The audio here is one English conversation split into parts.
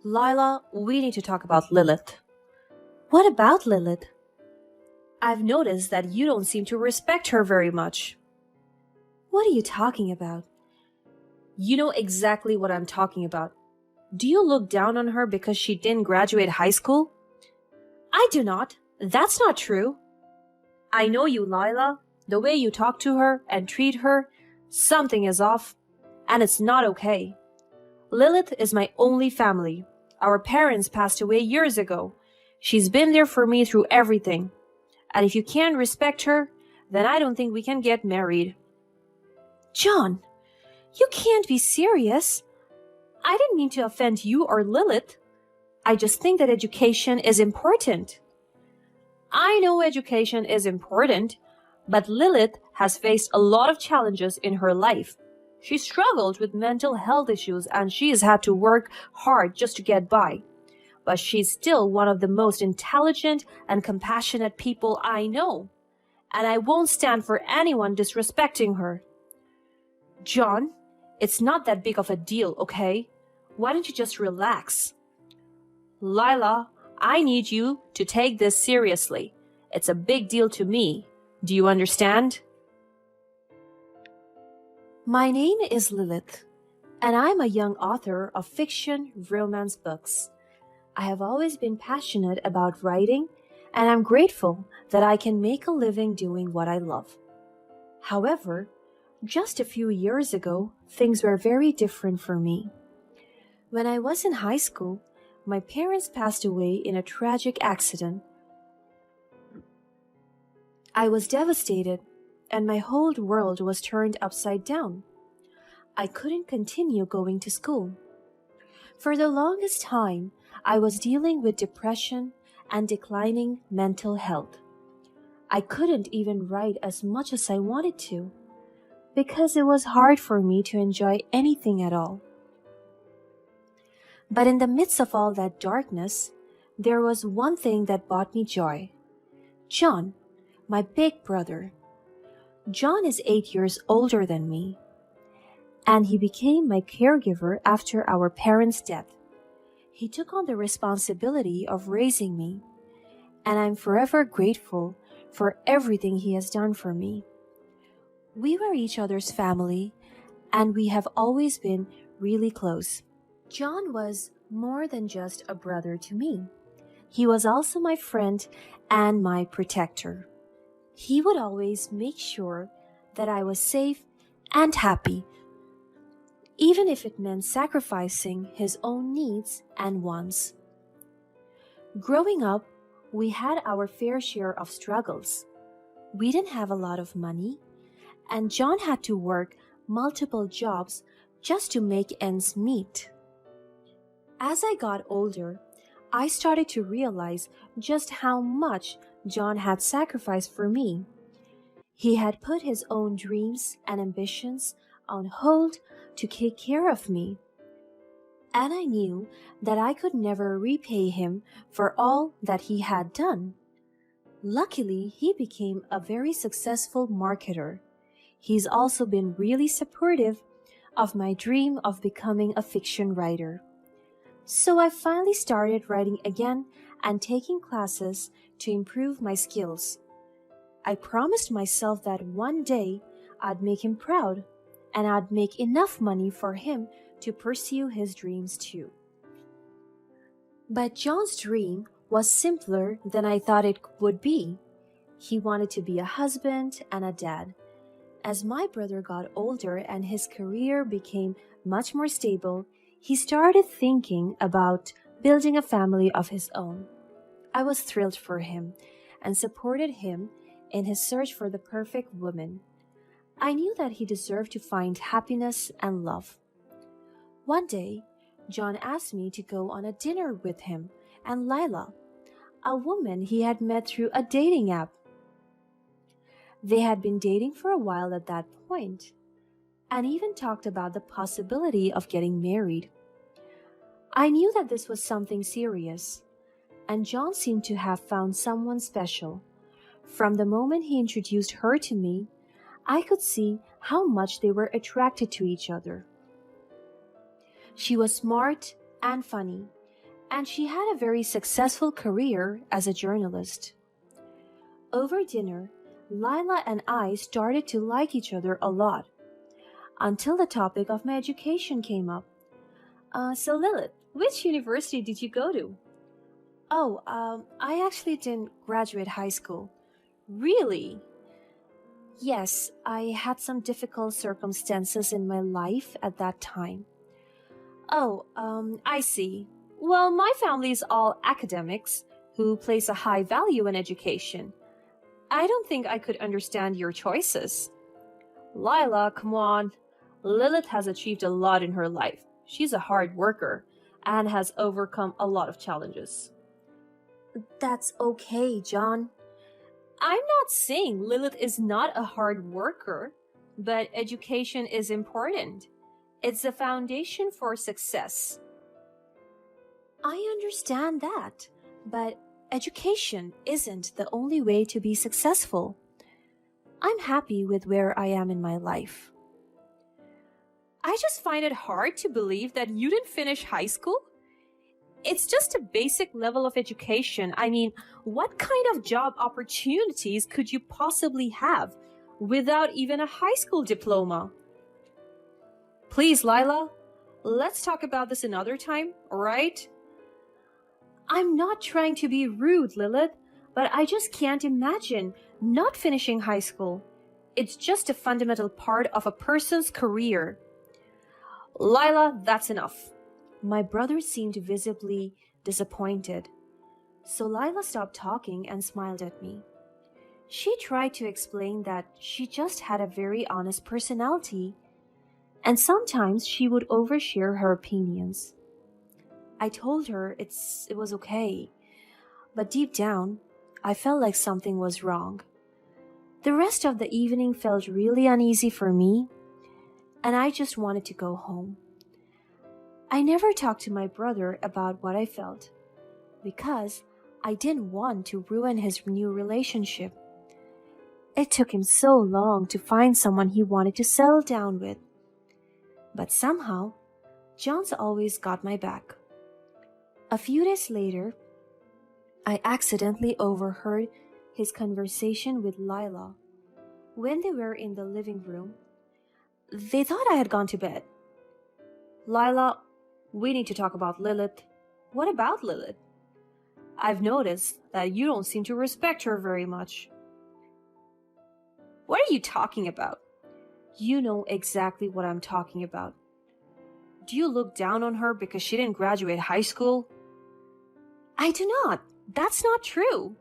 Lila, we need to talk about Lilith. What about Lilith? I've noticed that you don't seem to respect her very much. What are you talking about? You know exactly what I'm talking about. Do you look down on her because she didn't graduate high school? I do not. That's not true. I know you, Lila. The way you talk to her and treat her, something is off, and it's not okay. Lilith is my only family. Our parents passed away years ago. She's been there for me through everything. And if you can't respect her, then I don't think we can get married. John, you can't be serious. I didn't mean to offend you or Lilith. I just think that education is important. I know education is important, but Lilith has faced a lot of challenges in her life. She struggled with mental health issues and she's had to work hard just to get by. But she's still one of the most intelligent and compassionate people I know. And I won't stand for anyone disrespecting her. John, it's not that big of a deal, okay? Why don't you just relax? Lila, I need you to take this seriously. It's a big deal to me. Do you understand? My name is Lilith, and I'm a young author of fiction romance books. I have always been passionate about writing, and I'm grateful that I can make a living doing what I love. However, just a few years ago, things were very different for me. When I was in high school, my parents passed away in a tragic accident. I was devastated, and my whole world was turned upside down. I couldn't continue going to school. For the longest time, I was dealing with depression and declining mental health. I couldn't even write as much as I wanted to, because it was hard for me to enjoy anything at all. But in the midst of all that darkness, there was one thing that brought me joy. John, my big brother. John is 8 years older than me, and he became my caregiver after our parents' death. He took on the responsibility of raising me, and I'm forever grateful for everything he has done for me. We were each other's family, and we have always been really close. John was more than just a brother to me. He was also my friend and my protector. He would always make sure that I was safe and happy, even if it meant sacrificing his own needs and wants. Growing up, we had our fair share of struggles. We didn't have a lot of money, and John had to work multiple jobs just to make ends meet. As I got older, I started to realize just how much John had sacrificed for me. He had put his own dreams and ambitions on hold to take care of me. And I knew that I could never repay him for all that he had done. Luckily, he became a very successful marketer. He's also been really supportive of my dream of becoming a fiction writer. So I finally started writing again and taking classes to improve my skills. I promised myself that one day I'd make him proud and I'd make enough money for him to pursue his dreams too. But John's dream was simpler than I thought it would be. He wanted to be a husband and a dad. As my brother got older and his career became much more stable, he started thinking about building a family of his own. I was thrilled for him and supported him in his search for the perfect woman. I knew that he deserved to find happiness and love. One day, John asked me to go on a dinner with him and Lila, a woman he had met through a dating app. They had been dating for a while at that point, and even talked about the possibility of getting married. I knew that this was something serious, and John seemed to have found someone special. From the moment he introduced her to me, I could see how much they were attracted to each other. She was smart and funny. and she had a very successful career as a journalist. Over dinner, Lila and I started to like each other a lot, until the topic of my education came up. So Lilith, which university did you go to? Oh, I actually didn't graduate high school. Really? Yes, I had some difficult circumstances in my life at that time. Oh, I see. Well, my family is all academics who place a high value in education. I don't think I could understand your choices. Lila, come on. Lilith has achieved a lot in her life. She's a hard worker and has overcome a lot of challenges. That's okay, John. I'm not saying Lilith is not a hard worker, but education is important. It's the foundation for success. I understand that, but education isn't the only way to be successful. I'm happy with where I am in my life. I just find it hard to believe that you didn't finish high school. It's just a basic level of education. I mean, what kind of job opportunities could you possibly have without even a high school diploma? Please, Lila, let's talk about this another time, all right? I'm not trying to be rude, Lilith, but I just can't imagine not finishing high school. It's just a fundamental part of a person's career. Lila, that's enough. My brother seemed visibly disappointed. So Lila stopped talking and smiled at me. She tried to explain that she just had a very honest personality, and sometimes she would overshare her opinions. I told her it was okay, but deep down, I felt like something was wrong. The rest of the evening felt really uneasy for me, and I just wanted to go home. I never talked to my brother about what I felt, because I didn't want to ruin his new relationship. It took him so long to find someone he wanted to settle down with. But somehow, John's always got my back. A few days later, I accidentally overheard his conversation with Lila. When they were in the living room, they thought I had gone to bed. Lila, we need to talk about Lilith. What about Lilith? I've noticed that you don't seem to respect her very much. What are you talking about? You know exactly what I'm talking about. Do you look down on her because she didn't graduate high school? I do not. That's not true.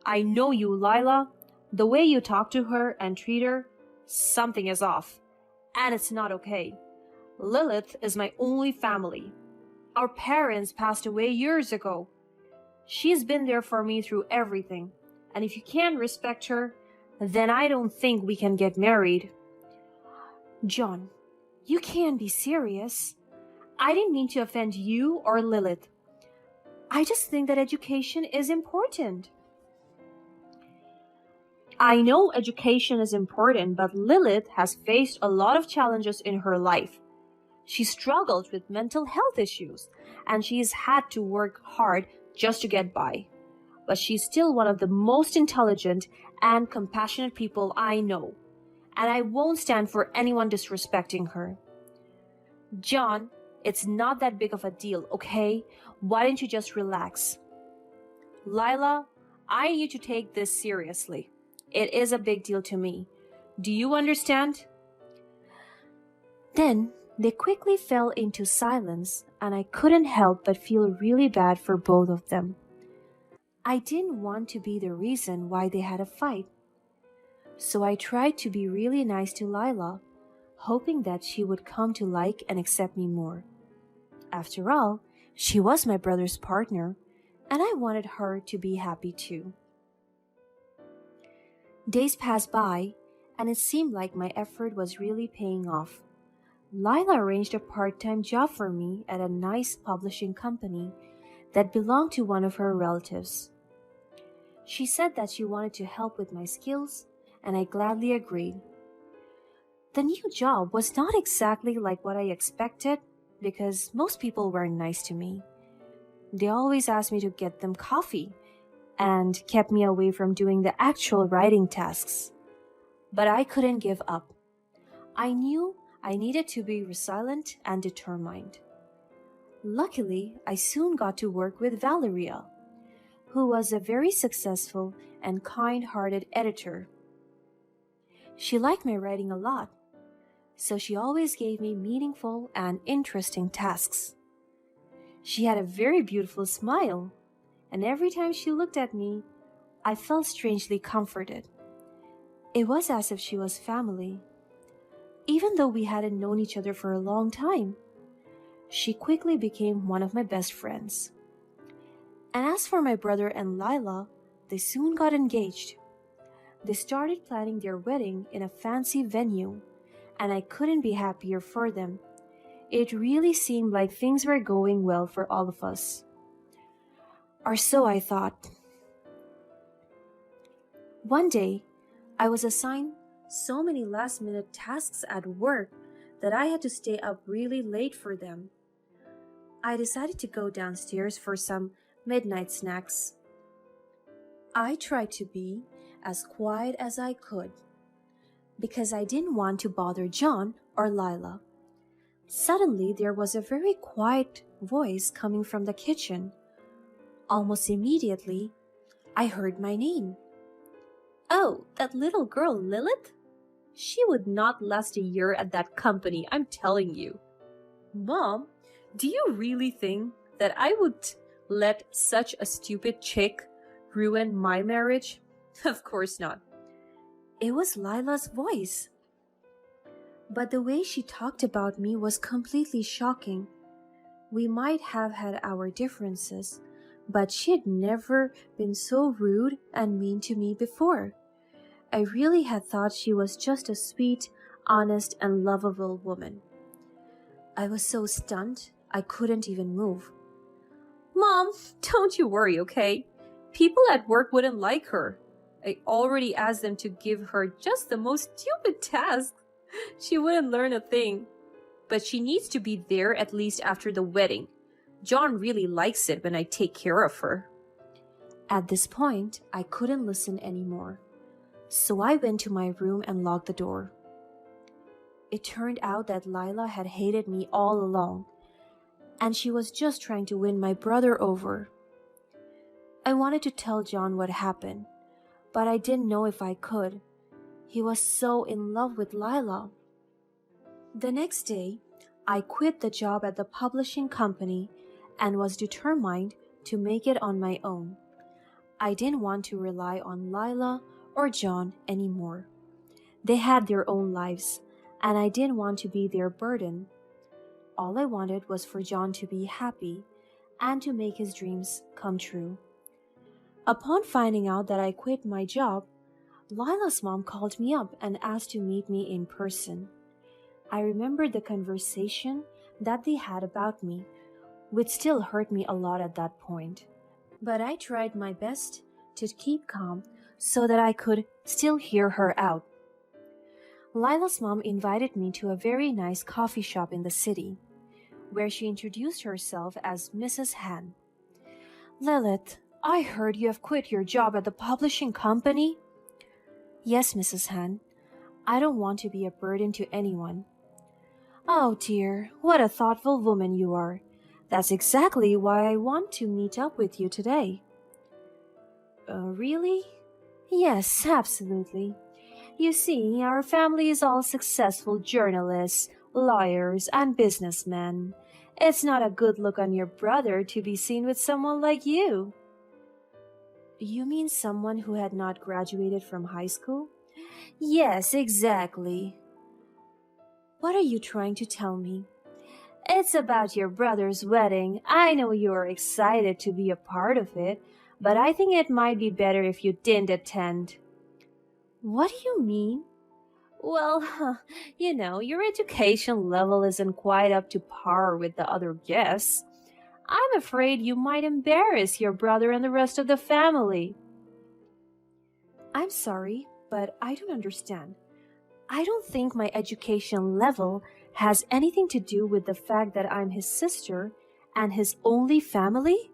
I know you, Lila. The way you talk to her and treat her, something is off. And it's not okay. Lilith is my only family. Our parents passed away years ago. She's been there for me through everything. And if you can't respect her, then I don't think we can get married. John, you can't be serious. I didn't mean to offend you or Lilith. I just think that education is important. I know education is important, but Lilith has faced a lot of challenges in her life. She struggled with mental health issues, and she's had to work hard just to get by. But she's still one of the most intelligent and compassionate people I know, and I won't stand for anyone disrespecting her. John, it's not that big of a deal, okay? Why don't you just relax? Lila, I need you to take this seriously. It is a big deal to me. Do you understand? Then they quickly fell into silence, and I couldn't help but feel really bad for both of them. I didn't want to be the reason why they had a fight. So I tried to be really nice to Lila, hoping that she would come to like and accept me more. After all, she was my brother's partner, and I wanted her to be happy too. Days passed by, and it seemed like my effort was really paying off. Lila arranged a part-time job for me at a nice publishing company that belonged to one of her relatives. She said that she wanted to help with my skills, and I gladly agreed. The new job was not exactly like what I expected because most people weren't nice to me. They always asked me to get them coffee and kept me away from doing the actual writing tasks. But I couldn't give up. I knew I needed to be resilient and determined. Luckily, I soon got to work with Valeria, who was a very successful and kind-hearted editor. She liked my writing a lot, so she always gave me meaningful and interesting tasks. She had a very beautiful smile, and every time she looked at me, I felt strangely comforted. It was as if she was family. Even though we hadn't known each other for a long time, she quickly became one of my best friends. And as for my brother and Lila, they soon got engaged. They started planning their wedding in a fancy venue, and I couldn't be happier for them. It really seemed like things were going well for all of us. Or so I thought. One day, I was assigned so many last-minute tasks at work that I had to stay up really late for them. I decided to go downstairs for some midnight snacks. I tried to be as quiet as I could because I didn't want to bother John or Lila. Suddenly, there was a very quiet voice coming from the kitchen. Almost immediately, I heard my name. Oh, that little girl, Lilith? She would not last a year at that company, I'm telling you. Mom, do you really think that I would let such a stupid chick ruin my marriage? Of course not. It was Lila's voice. But the way she talked about me was completely shocking. We might have had our differences, but she had never been so rude and mean to me before. I really had thought she was just a sweet, honest, and lovable woman. I was so stunned, I couldn't even move. Mom, don't you worry, okay? People at work wouldn't like her. I already asked them to give her just the most stupid task. She wouldn't learn a thing. But she needs to be there at least after the wedding. John really likes it when I take care of her. At this point, I couldn't listen anymore. So I went to my room and locked the door. It turned out that Lila had hated me all along, and she was just trying to win my brother over. I wanted to tell John what happened, but I didn't know if I could. He was so in love with Lila. The next day, I quit the job at the publishing company and was determined to make it on my own. I didn't want to rely on Lila or John anymore. They had their own lives, and I didn't want to be their burden. All I wanted was for John to be happy and to make his dreams come true. Upon finding out that I quit my job, Lila's mom called me up and asked to meet me in person. I remembered the conversation that they had about me, which still hurt me a lot at that point. But I tried my best to keep calm so that I could still hear her out. Lila's mom invited me to a very nice coffee shop in the city, where she introduced herself as Mrs. Han. Lilith, I heard you have quit your job at the publishing company? Yes, Mrs. Han. I don't want to be a burden to anyone. Oh dear, what a thoughtful woman you are. That's exactly why I want to meet up with you today. Really? Yes, absolutely. You see, our family is all successful journalists, lawyers, and businessmen. It's not a good look on your brother to be seen with someone like you. You mean someone who had not graduated from high school? Yes, exactly. What are you trying to tell me? It's about your brother's wedding. I know you're excited to be a part of it, but I think it might be better if you didn't attend. What do you mean? Well, your education level isn't quite up to par with the other guests. I'm afraid you might embarrass your brother and the rest of the family. I'm sorry, but I don't understand. I don't think my education level has anything to do with the fact that I'm his sister and his only family.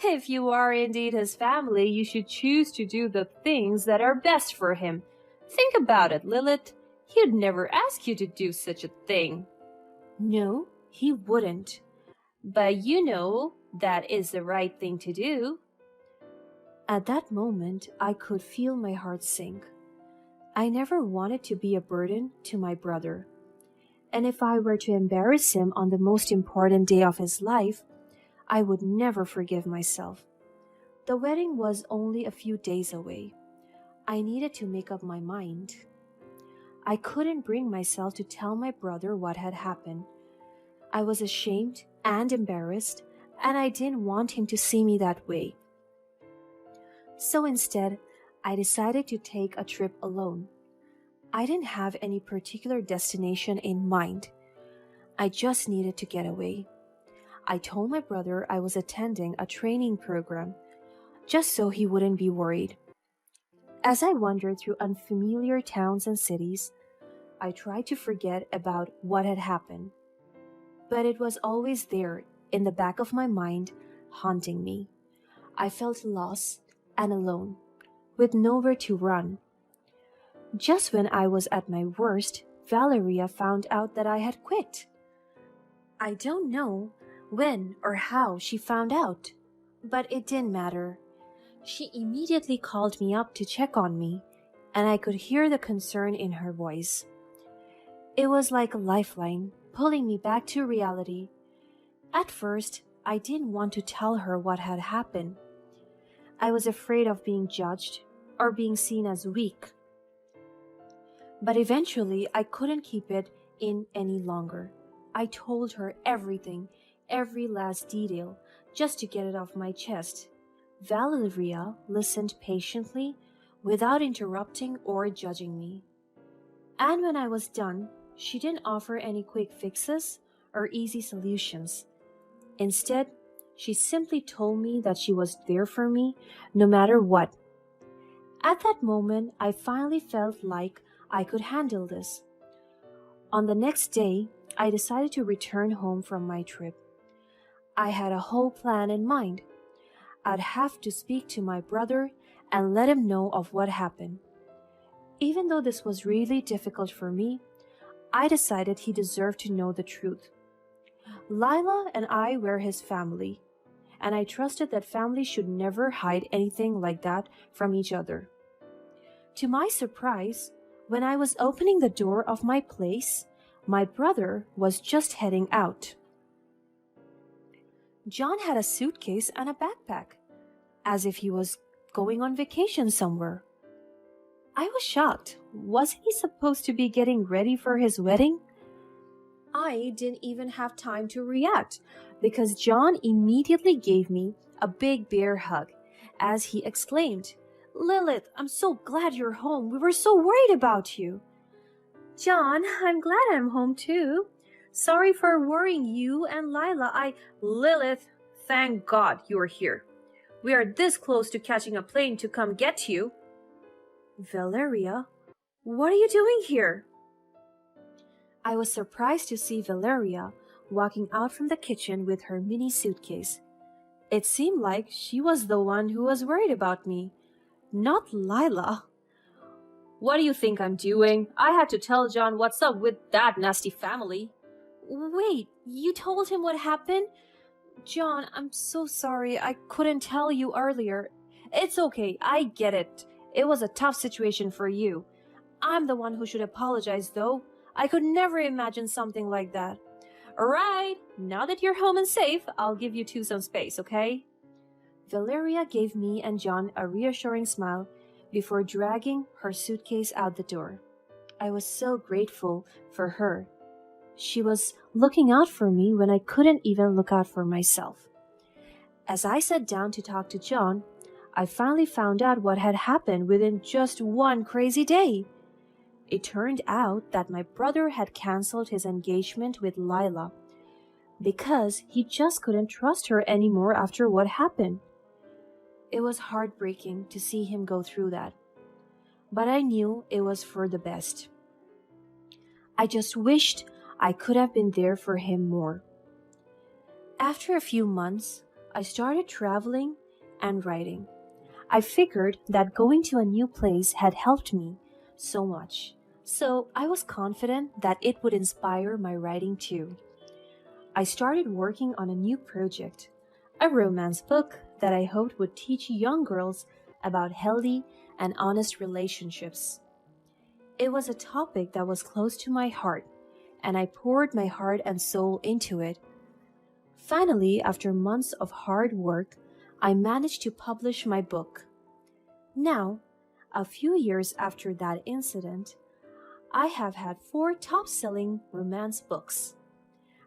If you are indeed his family, you should choose to do the things that are best for him. Think about it, Lilith. He'd never ask you to do such a thing. No, he wouldn't. But you know that is the right thing to do. At that moment, I could feel my heart sink. I never wanted to be a burden to my brother. And if I were to embarrass him on the most important day of his life, I would never forgive myself. The wedding was only a few days away. I needed to make up my mind. I couldn't bring myself to tell my brother what had happened. I was ashamed and embarrassed, and I didn't want him to see me that way. So instead, I decided to take a trip alone. I didn't have any particular destination in mind. I just needed to get away. I told my brother I was attending a training program, just so he wouldn't be worried. As I wandered through unfamiliar towns and cities, I tried to forget about what had happened. But it was always there, in the back of my mind, haunting me. I felt lost and alone, with nowhere to run. Just when I was at my worst, Valeria found out that I had quit. I don't know when or how she found out, but it didn't matter. She immediately called me up to check on me, and I could hear the concern in her voice. It was like a lifeline, pulling me back to reality. At first, I didn't want to tell her what had happened. I was afraid of being judged or being seen as weak. But eventually, I couldn't keep it in any longer. I told her everything, every last detail, just to get it off my chest. Valeria listened patiently, without interrupting or judging me. And when I was done, she didn't offer any quick fixes or easy solutions. Instead, she simply told me that she was there for me no matter what. At that moment, I finally felt like I could handle this. On the next day, I decided to return home from my trip. I had a whole plan in mind. I'd have to speak to my brother and let him know of what happened. Even though this was really difficult for me, I decided he deserved to know the truth. Lila and I were his family, and I trusted that family should never hide anything like that from each other. To my surprise, when I was opening the door of my place, my brother was just heading out. John had a suitcase and a backpack, as if he was going on vacation somewhere. I was shocked. Wasn't he supposed to be getting ready for his wedding? I didn't even have time to react because John immediately gave me a big bear hug as he exclaimed, "Lilith, I'm so glad you're home. We were so worried about you." "John, I'm glad I'm home too. Sorry for worrying you and Lila. Lilith, thank God you're here. We are this close to catching a plane to come get you." "Valeria, what are you doing here?" I was surprised to see Valeria walking out from the kitchen with her mini suitcase. It seemed like she was the one who was worried about me, not Lila. "What do you think I'm doing? I had to tell John what's up with that nasty family." "Wait, you told him what happened?" "John, I'm so sorry. I couldn't tell you earlier." "It's okay. I get it. It was a tough situation for you. I'm the one who should apologize, though. I could never imagine something like that." "Alright, now that you're home and safe, I'll give you two some space, okay?" Valeria gave me and John a reassuring smile before dragging her suitcase out the door. I was so grateful for her. She was looking out for me when I couldn't even look out for myself. As I sat down to talk to John, I finally found out what had happened within just one crazy day. It turned out that my brother had canceled his engagement with Lila because he just couldn't trust her anymore after what happened. It was heartbreaking to see him go through that, but I knew it was for the best. I just wished I could have been there for him more. After a few months, I started traveling and writing. I figured that going to a new place had helped me so much, so I was confident that it would inspire my writing too. I started working on a new project, a romance book that I hoped would teach young girls about healthy and honest relationships. It was a topic that was close to my heart, and I poured my heart and soul into it. Finally, after months of hard work, I managed to publish my book. Now, a few years after that incident, I have had four top selling romance books.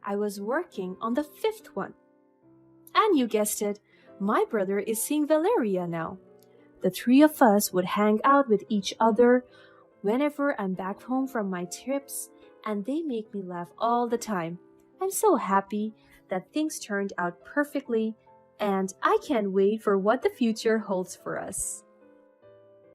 I was working on the fifth one. And you guessed it, my brother is seeing Valeria now. The three of us would hang out with each other whenever I'm back home from my trips, and they make me laugh all the time. I'm so happy that things turned out perfectly, and I can't wait for what the future holds for us.